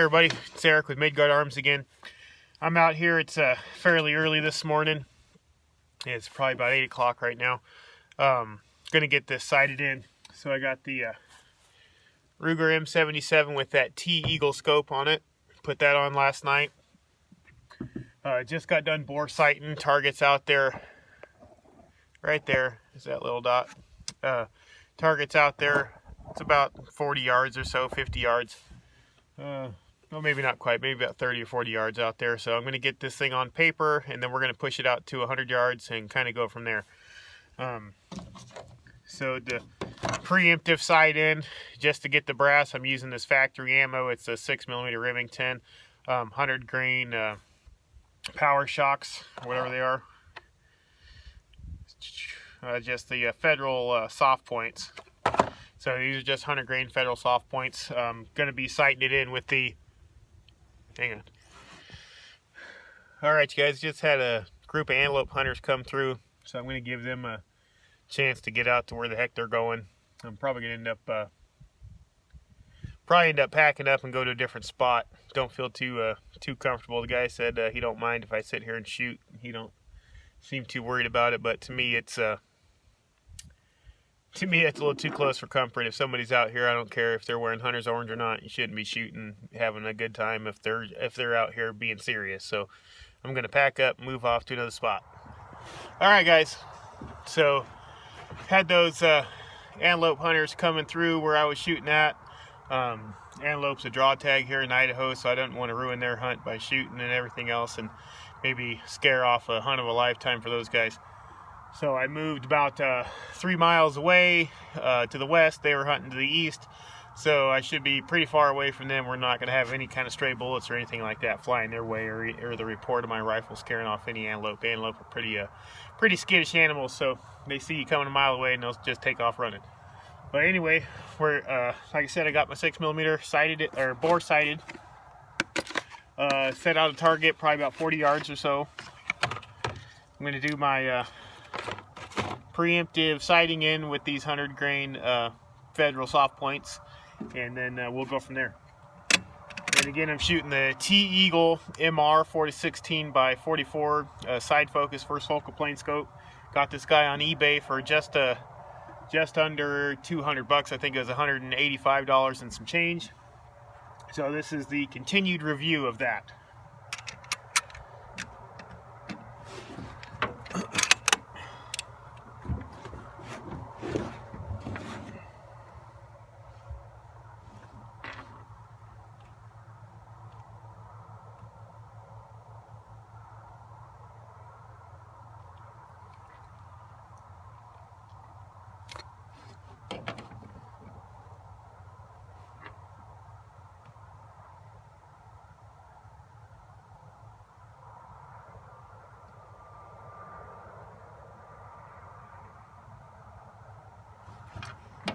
everybody, it's Eric with Midgard Arms again. I'm out here. It's fairly early this morning. It's probably about 8 o'clock right now. Gonna get this sighted in. So I got the Ruger M77 with that T-Eagle scope on it. Put that on last night. Just got done bore sighting. Targets out there. Right there is that little dot. Targets out there. It's about 40 yards or so, 50 yards. Well, maybe not quite, maybe about 30 or 40 yards out there. So I'm going to get this thing on paper, and then we're going to push it out to 100 yards and kind of go from there. So the preemptive sight in, just to get the brass, I'm using this factory ammo. It's a 6mm Remington, 100 grain power shocks, whatever they are. Just the federal soft points. So these are just 100 grain federal soft points. Going to be sighting it in with the, hang on. Alright, you guys, just had a group of antelope hunters come through, so I'm going to give them a chance to get out to where the heck they're going. I'm probably going to end up packing up and go to a different spot. Don't feel too comfortable. The guy said he don't mind if I sit here and shoot. He don't seem too worried about it, but to me it's a little too close for comfort. If somebody's out here, I don't care if they're wearing hunter's orange or not. You shouldn't be shooting, having a good time if they're out here being serious. So I'm gonna pack up and move off to another spot. All right, guys. So had those antelope hunters coming through where I was shooting at. Antelope's a draw tag here in Idaho, so I don't want to ruin their hunt by shooting and everything else, and maybe scare off a hunt of a lifetime for those guys. So I moved about 3 miles away to the west. They were hunting to the east, so I should be pretty far away from them. We're not going to have any kind of stray bullets or anything like that flying their way, or the report of my rifle scaring off any antelope. Antelope are pretty skittish animals, so they see you coming a mile away and they'll just take off running. But anyway, we're like I said, I got my 6mm sighted or bore sighted. Set out a target probably about 40 yards or so. I'm going to do my preemptive sighting in with these 100 grain federal soft points, and then we'll go from there. And again, I'm shooting the T-Eagle MR 4016 by 44 side focus first focal plane scope. Got this guy on eBay for just under 200 bucks. I think it was $185 and some change. So this is the continued review of that.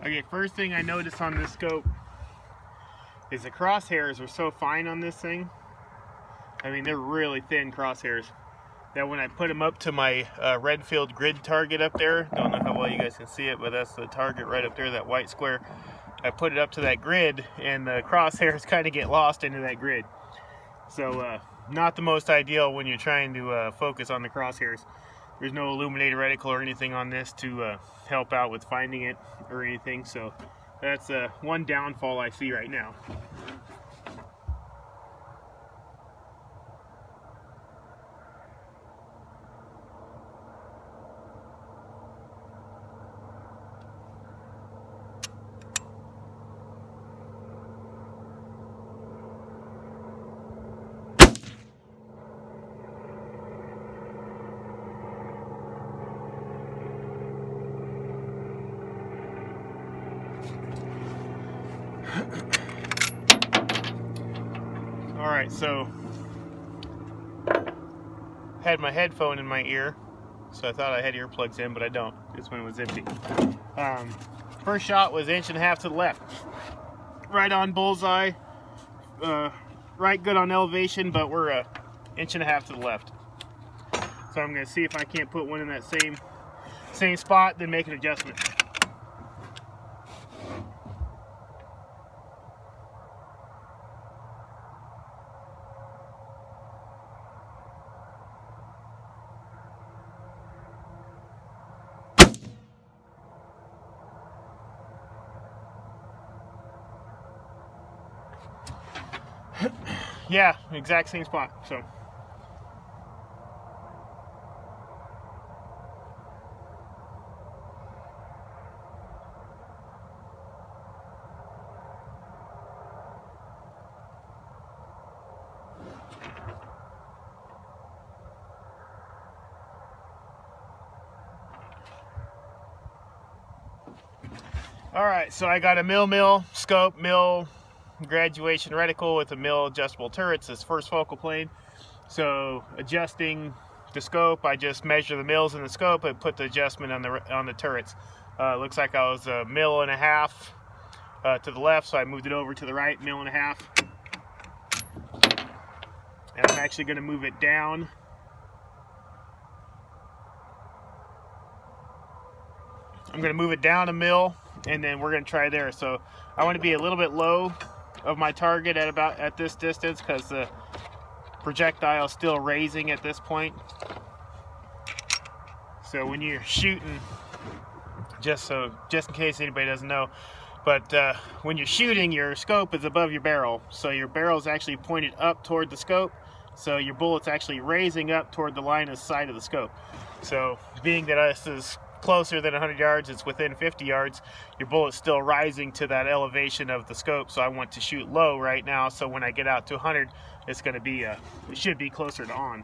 Okay, first thing I noticed on this scope is the crosshairs are so fine on this thing. I mean, they're really thin crosshairs. That when I put them up to my Redfield grid target up there, don't know how well you guys can see it, but that's the target right up there, that white square. I put it up to that grid, and the crosshairs kind of get lost into that grid. So, not the most ideal when you're trying to focus on the crosshairs. There's no illuminated reticle or anything on this to help out with finding it or anything, so that's one downfall I see right now. Alright, so had my headphone in my ear, so I thought I had earplugs in, but I don't. This one was empty. First shot was 1.5 inches to the left. Right on bullseye. Right good on elevation, but we're 1.5 inches to the left. So I'm going to see if I can't put one in that same spot, then make an adjustment. Yeah, exact same spot. So. Alright, so I got a mill scope, mill graduation reticle with a mill adjustable turrets as first focal plane. So adjusting the scope, I just measure the mills in the scope and put the adjustment on the turrets. Looks like I was a mill and a half to the left, so I moved it over to the right, mill and a half. And I'm actually going to move it down. I'm going to move it down a mill, and then we're going to try there. So I want to be a little bit low of my target at this distance, because the projectile is still raising at this point. So when you're shooting, just in case anybody doesn't know, but when you're shooting, your scope is above your barrel, so your barrel is actually pointed up toward the scope, so your bullet's actually raising up toward the line of sight of the scope. So being that this is closer than 100 yards, it's within 50 yards, your bullet's still rising to that elevation of the scope. So I want to shoot low right now, so when I get out to 100, it's going to be it should be closer to on.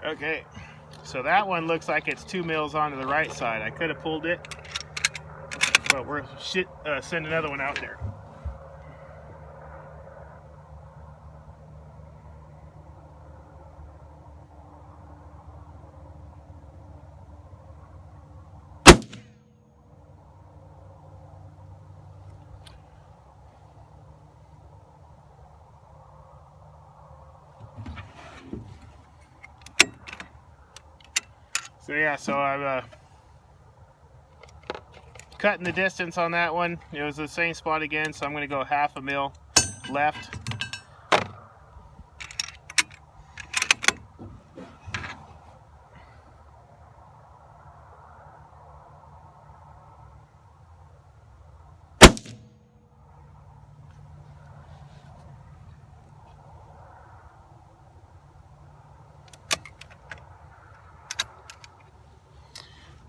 Okay, so that one looks like it's 2 mils onto the right side. I could have pulled it, but we're send another one out there. So yeah, so I'm cutting the distance on that one. It was the same spot again, so I'm going to go half a mil left.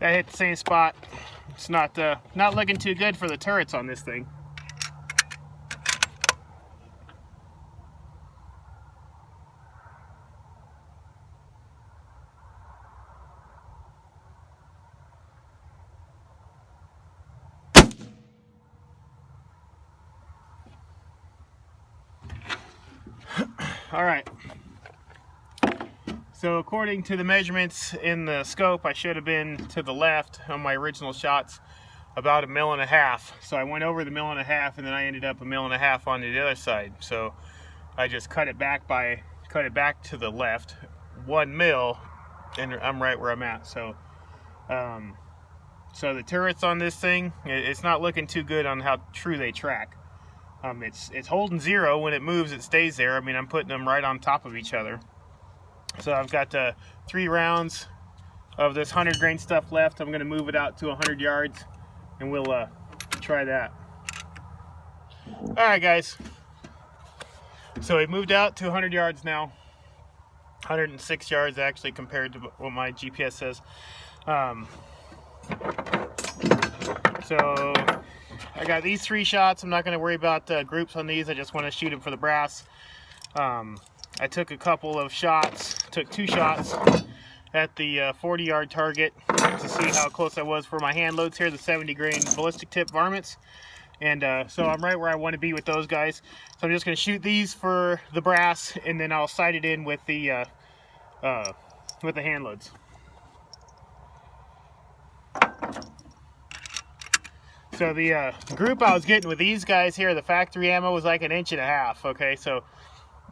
That hit the same spot. It's not looking too good for the turrets on this thing. All right. So according to the measurements in the scope, I should have been to the left on my original shots about 1.5 mils. So I went over the 1.5 mils, and then I ended up 1.5 mils on the other side. So I just cut it back to the left 1 mil, and I'm right where I'm at. So so the turrets on this thing, it's not looking too good on how true they track. It's holding 0. When it moves, it stays there. I mean, I'm putting them right on top of each other. So I've got 3 rounds of this 100 grain stuff left. I'm going to move it out to 100 yards, and we'll try that. All right, guys. So we moved out to 100 yards now. 106 yards actually, compared to what my GPS says. So I got these 3 shots. I'm not going to worry about groups on these. I just want to shoot them for the brass. I took a couple of shots, took 2 shots at the 40-yard target to see how close I was for my hand loads here, the 70 grain ballistic tip varmints. And so I'm right where I want to be with those guys. So I'm just going to shoot these for the brass, and then I'll sight it in with the hand loads. So the group I was getting with these guys here, the factory ammo was like 1.5 inches. Okay, so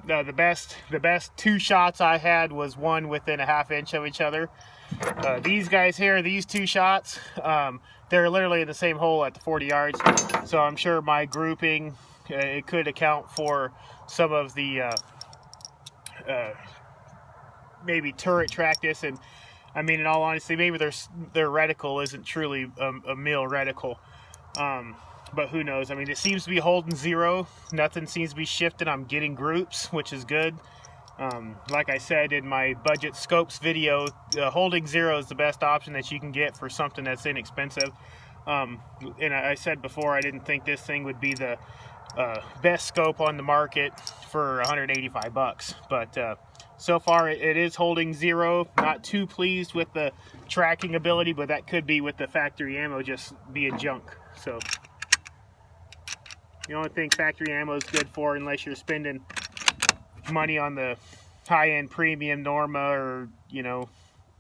the best 2 shots I had was one within a ½ inch of each other. These guys here, these 2 shots, they're literally in the same hole at the 40 yards. So I'm sure my grouping, it could account for some of the maybe turret practice. And I mean, in all honesty, maybe their reticle isn't truly a mill reticle. But who knows? I mean, it seems to be holding 0. Nothing seems to be shifting. I'm getting groups, which is good. Like I said in my budget scopes video, holding 0 is the best option that you can get for something that's inexpensive. And I said before, I didn't think this thing would be the best scope on the market for 185 bucks. But so far it is holding 0. Not too pleased with the tracking ability, but that could be with the factory ammo just being junk. So the only thing factory ammo is good for, unless you're spending money on the high-end premium Norma or, you know,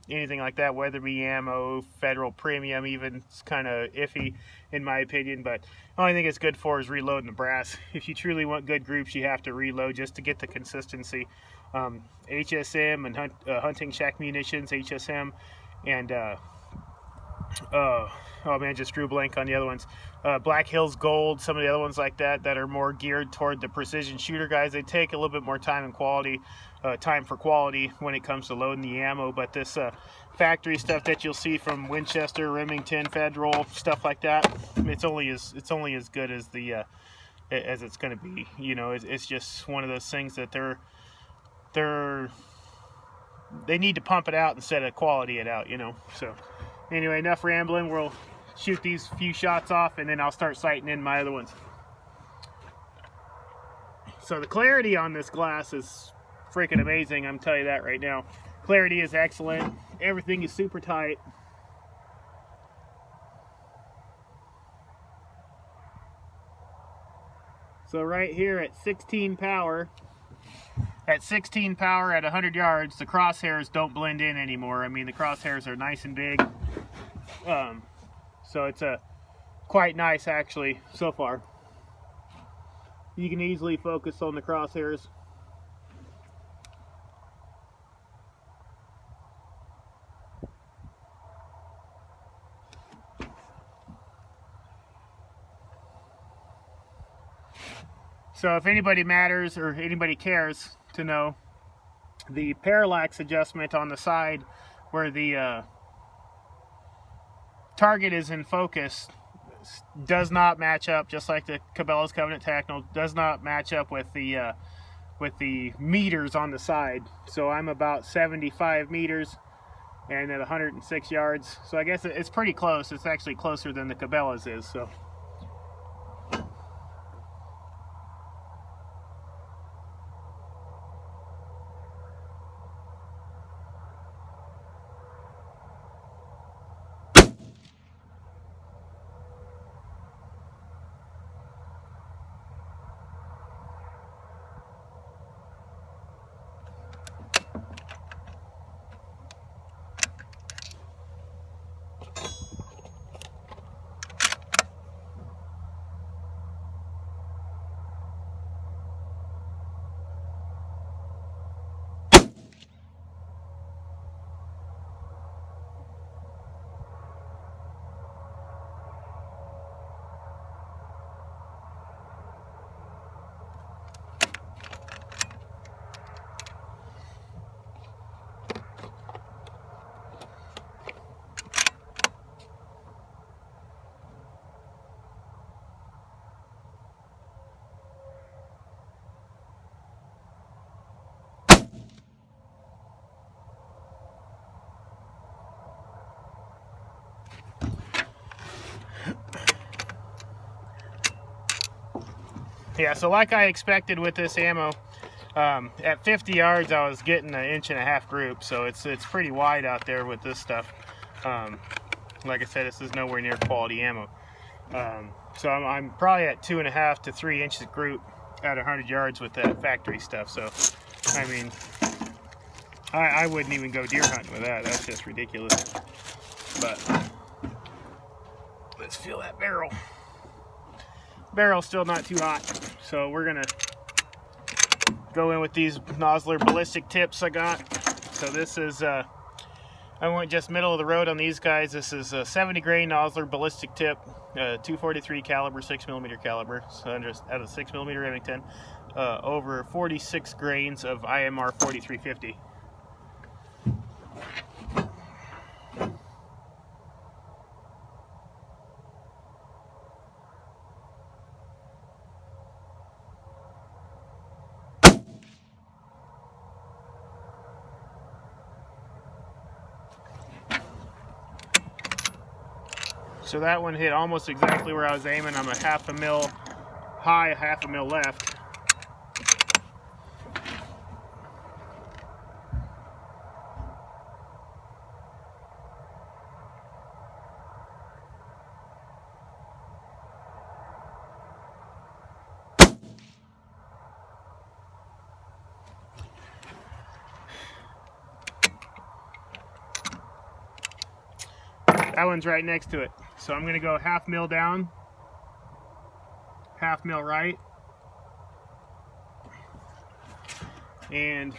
anything like that, Weatherby ammo, Federal premium, even, it's kind of iffy in my opinion. But the only thing it's good for is reloading the brass. If you truly want good groups, you have to reload just to get the consistency. HSM and hunting shack munitions, HSM, and oh man, just drew blank on the other ones. Black Hills Gold, some of the other ones like that are more geared toward the precision shooter guys. They take a little bit more time and quality, time for quality when it comes to loading the ammo. But this factory stuff that you'll see from Winchester, Remington, Federal, stuff like that, it's only as good as the as it's going to be. You know, it's just one of those things that they need to pump it out instead of quality it out. You know, so. Anyway, enough rambling. We'll shoot these few shots off and then I'll start sighting in my other ones. So the clarity on this glass is freaking amazing, I'm telling you that right now. Clarity is excellent. Everything is super tight. So right here at 16 power, at 100 yards, the crosshairs don't blend in anymore. I mean, the crosshairs are nice and big. So it's quite nice actually so far. You can easily focus on the crosshairs. So if anybody matters or anybody cares to know, the parallax adjustment on the side where the target is in focus does not match up, just like the Cabela's Covenant Tactical does not match up with the meters on the side. So I'm about 75 meters and at 106 yards. So I guess it's pretty close. It's actually closer than the Cabela's is. So. Yeah, so like I expected with this ammo, at 50 yards I was getting an 1.5 inch group, so it's pretty wide out there with this stuff. Like I said, this is nowhere near quality ammo. So I'm probably at 2.5 to 3 inches group at 100 yards with that factory stuff. So I mean, I wouldn't even go deer hunting with that. That's just ridiculous. But let's feel that barrel. Barrel's still not too hot, so we're gonna go in with these nozzler ballistic tips I got. So this is, I went just middle of the road on these guys. This is a 70 grain nozzler ballistic tip, 243 caliber, 6mm caliber, so just out of 6mm Remington, over 46 grains of IMR 4350. So that one hit almost exactly where I was aiming. I'm a 1/2 mil high, 1/2 mil left. That one's right next to it. So I'm gonna go 1/2 mil down, 1/2 mil right, and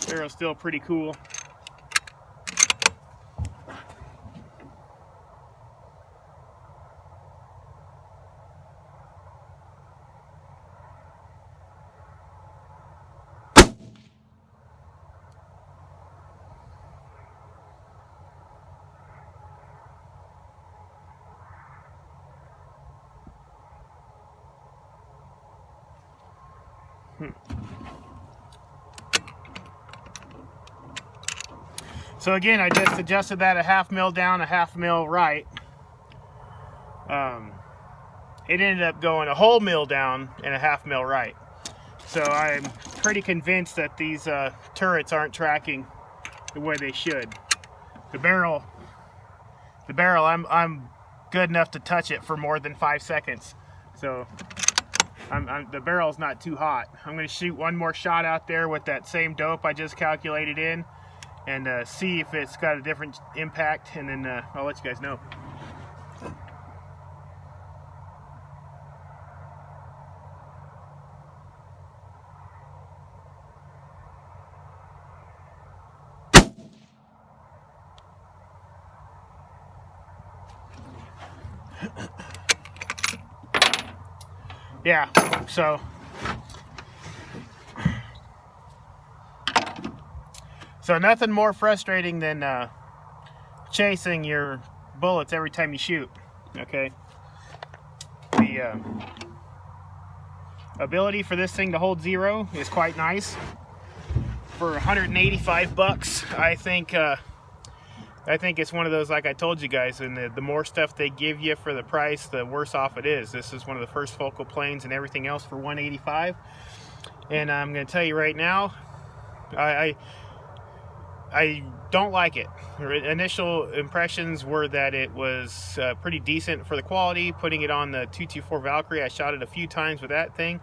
barrel's still pretty cool. So again, I just adjusted that a 1/2 mil down, a 1/2 mil right. It ended up going a whole mil down and a 1/2 mil right. So I'm pretty convinced that these turrets aren't tracking the way they should. The barrel, I'm good enough to touch it for more than 5 seconds. So the barrel's not too hot. I'm going to shoot one more shot out there with that same dope I just calculated in, and see if it's got a different impact, and then I'll let you guys know. Yeah, so nothing more frustrating than chasing your bullets every time you shoot. Okay, the ability for this thing to hold zero is quite nice. For 185 bucks, I think it's one of those, like I told you guys, and the more stuff they give you for the price, the worse off it is. This is one of the first focal planes and everything else for 185, and I'm going to tell you right now, I don't like it. Initial impressions were that it was pretty decent for the quality. Putting it on the 224 Valkyrie, I shot it a few times with that thing.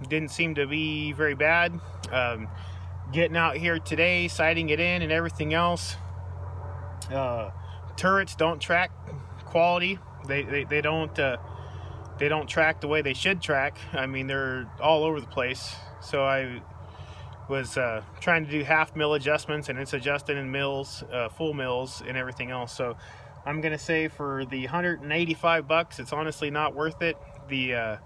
Didn't seem to be very bad. Getting out here today, sighting it in and everything else, turrets don't track quality. They don't track the way they should track. I mean, they're all over the place. So I was trying to do 1/2 mil adjustments, and it's adjusted in mils, full mils, and everything else. So I'm gonna say for the 185 bucks, it's honestly not worth it. The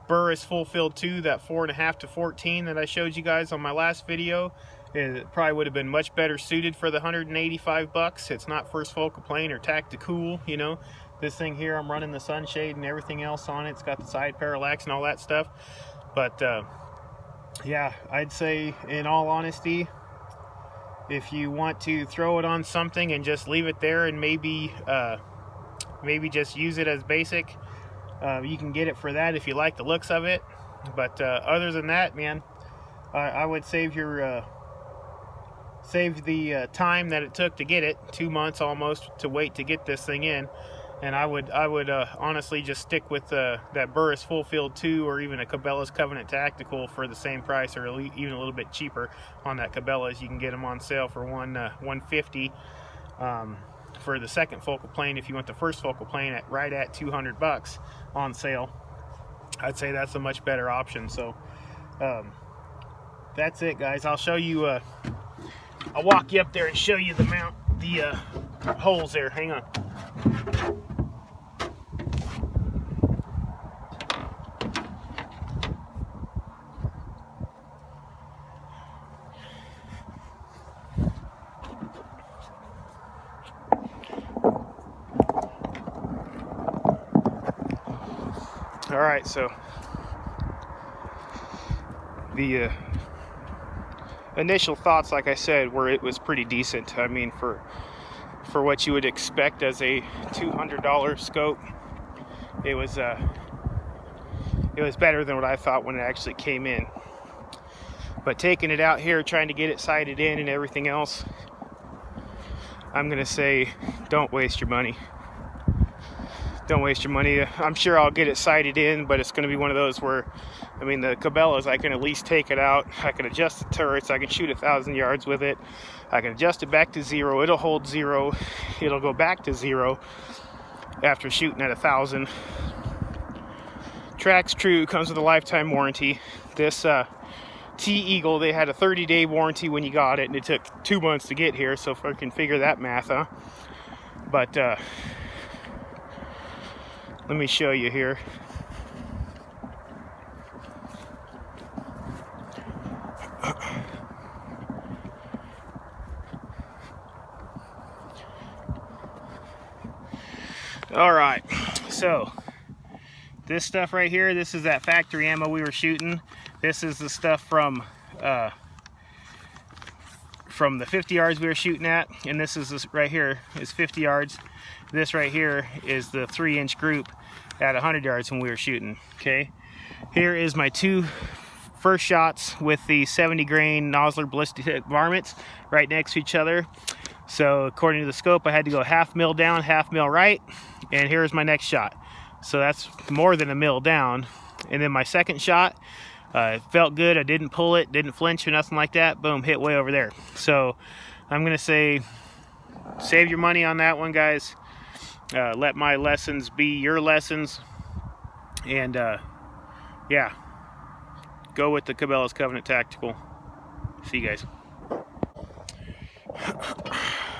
Burris Full Field 2, that 4.5 to 14 that I showed you guys on my last video, it probably would have been much better suited for the 185 bucks. It's not first focal plane or tactical, you know. This thing here, I'm running the sunshade and everything else on it. It's got the side parallax and all that stuff. But yeah, I'd say, in all honesty, if you want to throw it on something and just leave it there and maybe just use it as basic, you can get it for that if you like the looks of it. But other than that, man, I would save the time that it took to get it, 2 months almost to wait to get this thing in, and I would honestly just stick with that Burris Full Field 2, or even a Cabela's Covenant Tactical for the same price, or even a little bit cheaper on that Cabela's. You can get them on sale for $150 for the second focal plane. If you want the first focal plane, right at 200 bucks on sale. I'd say that's a much better option. So that's it, guys. I'll show you, I'll walk you up there and show you the holes there. Hang on. All right, so the initial thoughts, like I said, were it was pretty decent. I mean, for what you would expect as a $200 scope, it was better than what I thought when it actually came in. But taking it out here, trying to get it sighted in and everything else, I'm gonna say, don't waste your money. Don't waste your money. I'm sure I'll get it sighted in, but it's going to be one of those where, I mean, the cabelas, I can at least take it out. I can adjust the turrets. I can shoot 1,000 yards with it. I can adjust it back to 0. It'll hold 0. It'll go back to 0 after shooting at 1,000. Track's true. Comes with a lifetime warranty. This T-Eagle, they had a 30-day warranty when you got it, and it took 2 months to get here, so if I can figure that math, huh? But let me show you here. All right, so this stuff right here, this is that factory ammo we were shooting. This is the stuff from the 50 yards we were shooting at, and this right here is 50 yards. This right here is the 3-inch group at 100 yards when we were shooting. Okay, here is my 2 first shots with the 70 grain Nosler ballistic varmints right next to each other. So according to the scope, I had to go 1/2 mil down, 1/2 mil right, and here's my next shot. So that's more than 1 mil down. And then my second shot, it felt good. I didn't pull it, didn't flinch or nothing like that. Boom, hit way over there. So I'm gonna say, save your money on that one, guys. Let my lessons be your lessons, and yeah, go with the Cabela's Covenant Tactical. See you guys.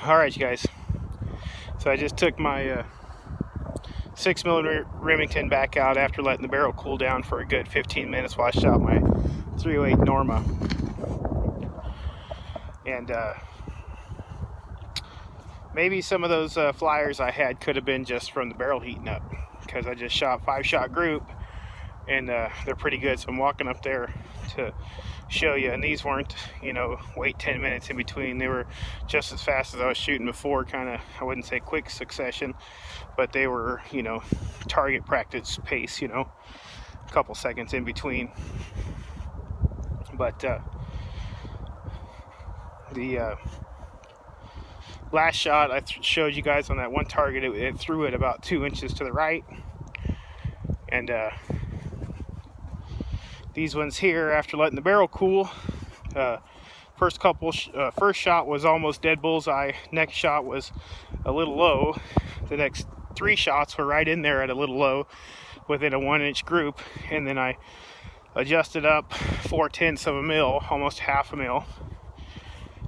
All right, you guys. So I just took my 6mm Remington back out after letting the barrel cool down for a good 15 minutes while I shot my 308 Norma, and maybe some of those flyers I had could have been just from the barrel heating up, because I just shot 5-shot group, and they're pretty good. So I'm walking up there to show you, and these weren't, you know, wait 10 minutes in between. They were just as fast as I was shooting before, kind of, I wouldn't say quick succession, but they were, you know, target practice pace, you know, a couple seconds in between. But the last shot I showed you guys on that one target, it threw it about 2 inches to the right, and these ones here, after letting the barrel cool, first shot was almost dead bullseye. Next shot was a little low. The next 3 shots were right in there at a little low, within a 1-inch group, and then I adjusted up 4/10 of a mil, almost 1/2 mil,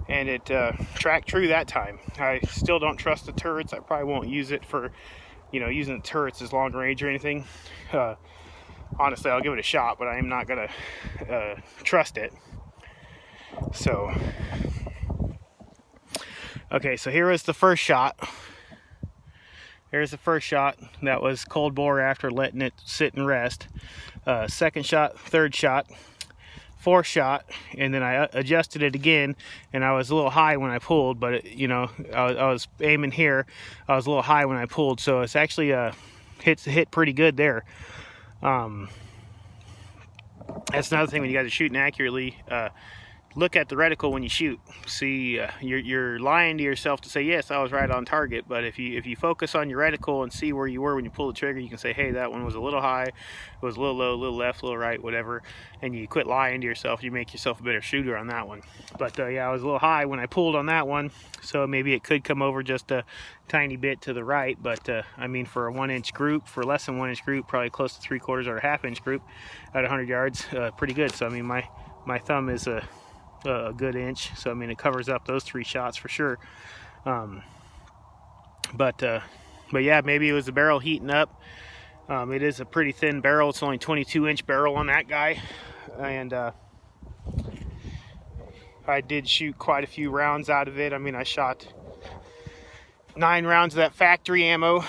and it tracked true that time. I still don't trust the turrets. I probably won't use it for, you know, using the turrets as long range or anything. Honestly, I'll give it a shot, but I am not gonna trust it. So, okay, so here is the first shot. Here's the first shot. That was cold bore after letting it sit and rest. Second shot, third shot, fourth shot, and then I adjusted it again, and I was a little high when I pulled, but you know, I was aiming here. I was a little high when I pulled, so it's actually hit pretty good there. That's another thing when you guys are shooting accurately. look at the reticle when you shoot. See, you're lying to yourself to say, yes, I was right on target. But if you focus on your reticle and see where you were when you pull the trigger, you can say, hey, that one was a little high, it was a little low, a little left, a little right, whatever. And you quit lying to yourself. You make yourself a better shooter on that one. But yeah, I was a little high when I pulled on that one, so maybe it could come over just a tiny bit to the right. But I mean, for a 1-inch group, for less than 1-inch group, probably close to 3/4 or a 1/2-inch group at 100 yards, pretty good. So I mean, my thumb is a good inch, so I mean, it covers up those 3 shots for sure. But yeah, maybe it was the barrel heating up. It is a pretty thin barrel. It's only 22-inch barrel on that guy, and I did shoot quite a few rounds out of it. I mean, I shot 9 rounds of that factory ammo.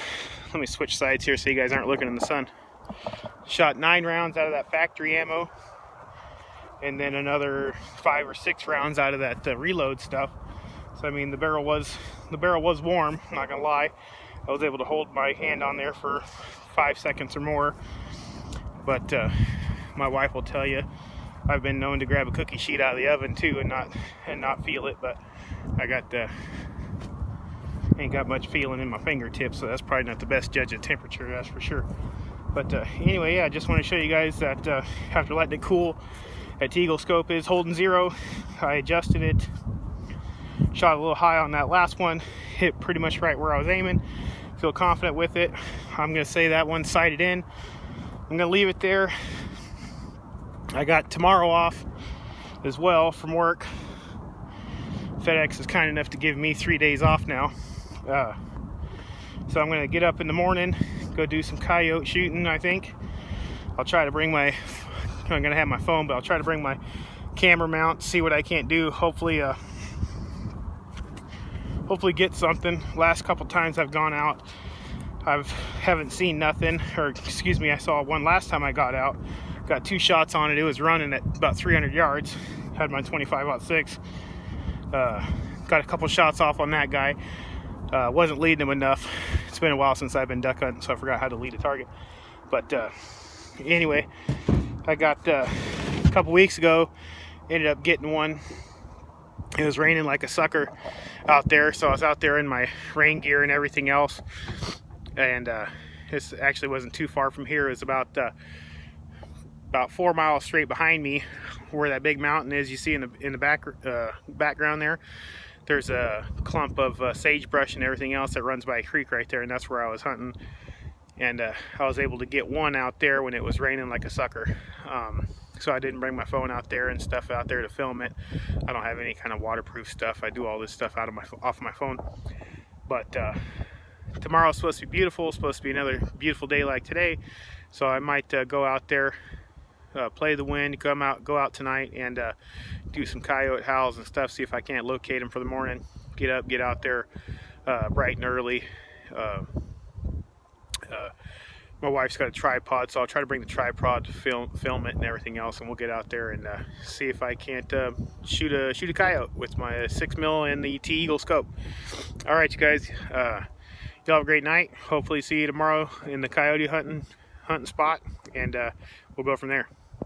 Let me switch sides here so you guys aren't looking in the sun. Shot 9 rounds out of that factory ammo, and then another 5 or 6 rounds out of that reload stuff. So I mean, the barrel was warm, I'm not gonna lie. I was able to hold my hand on there for 5 seconds or more. But my wife will tell you, I've been known to grab a cookie sheet out of the oven too and not feel it. But I ain't got much feeling in my fingertips, so that's probably not the best judge of temperature, that's for sure. But anyway, yeah, I just want to show you guys that after letting it cool, that Eagle scope is holding 0. I adjusted it, shot a little high on that last one, hit pretty much right where I was aiming. Feel confident with it. I'm gonna say that one sighted in. I'm gonna leave it there. I got tomorrow off as well from work. FedEx is kind enough to give me 3 days off now. So I'm gonna get up in the morning, go do some coyote shooting. I think I'll try to bring my, I'm gonna have my phone, but I'll try to bring my camera mount, see what I can't do. Hopefully get something. Last couple times I've gone out, haven't seen nothing, or excuse me, I saw one last time I got out. Got 2 shots on it. It was running at about 300 yards. Had my 25-06. Got a couple shots off on that guy. Wasn't leading him enough. It's been a while since I've been duck hunting, so I forgot how to lead a target. But anyway, I got a couple weeks ago, ended up getting one. It was raining like a sucker out there, so I was out there in my rain gear and everything else. And this actually wasn't too far from here. It was about 4 miles straight behind me, where that big mountain is. You see in the background there. There's a clump of sagebrush and everything else that runs by a creek right there, and that's where I was hunting. And I was able to get one out there when it was raining like a sucker. So I didn't bring my phone out there and stuff out there to film it. I don't have any kind of waterproof stuff. I do all this stuff off of my phone. But tomorrow's supposed to be beautiful. It's supposed to be another beautiful day like today. So I might go out there, play the wind, go out tonight and do some coyote howls and stuff. See if I can't locate them for the morning. Get out there bright and early. My wife's got a tripod, so I'll try to bring the tripod to film it and everything else, and we'll get out there and see if I can't shoot a coyote with my 6mm and the Eagle scope. All right, you guys, y'all have a great night. Hopefully see you tomorrow in the coyote hunting spot, and we'll go from there.